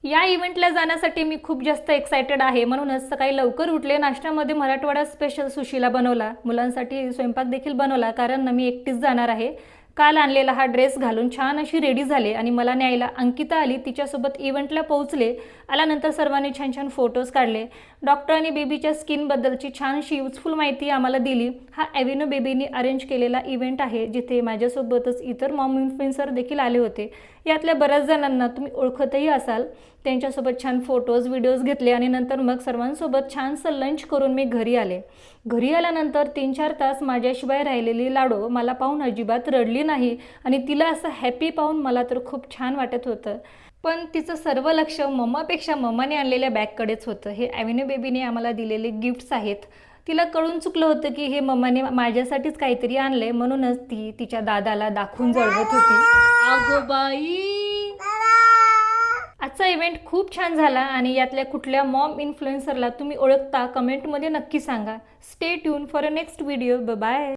या इव्हेंटला जाण्यासाठी मी खूप जास्त एक्सायटेड आहे. म्हणूनच सकाळी लवकर उठले, नाश्त्यामध्ये मराठवाडा स्पेशल सुशीला बनवला, मुलांसाठी स्वयंपाक देखील बनवला, कारण ना मी एकटीच जाणार आहे. काल आणलेला हा ड्रेस घालून छान अशी रेडी झाले आणि मला न्यायला अंकिता आली, तिच्यासोबत इव्हेंटला पोहोचले. आल्यानंतर सर्वांनी छान छान फोटोज काढले. डॉक्टरांनी बेबीच्या स्किनबद्दलची छानशी युजफुल माहिती आम्हाला दिली. हा ॲव्हेन्यू बेबीनी अरेंज केलेला इव्हेंट आहे, जिथे माझ्यासोबतच इतर मॉम इन्फ्लुएन्सर देखील आले होते. यातल्या बऱ्याच जणांना तुम्ही ओळखतही असाल. त्यांच्यासोबत छान फोटोज व्हिडिओज घेतले आणि नंतर मग सर्वांसोबत छानसं लंच करून मी घरी आले. घरी आल्यानंतर 3-4 तास माझ्याशिवाय राहिलेली लाडो मला पाहून अजिबात रडली नाही आणि तिला असं हॅपी पाहून मला तर खूप छान वाटत होतं. पण तिचं सर्व लक्ष मम्मापेक्षा मम्माने आणलेल्या बॅगकडेच होतं. हे ॲव्हेन्यू बेबीने आम्हाला दिलेले गिफ्ट्स आहेत. तिला कळून चुकलं होतं की हे मम्माने माझ्यासाठीच काहीतरी आणलंय, म्हणूनच ती तिच्या दादाला दाखवून जळवत होती. अगं बाई, आजचा इव्हेंट खूप छान झाला आणि यातल्या कुठल्या मॉम इन्फ्लुएन्सरला तुम्ही ओळखता कमेंटमध्ये नक्की सांगा. Stay tune for a next video. Bye.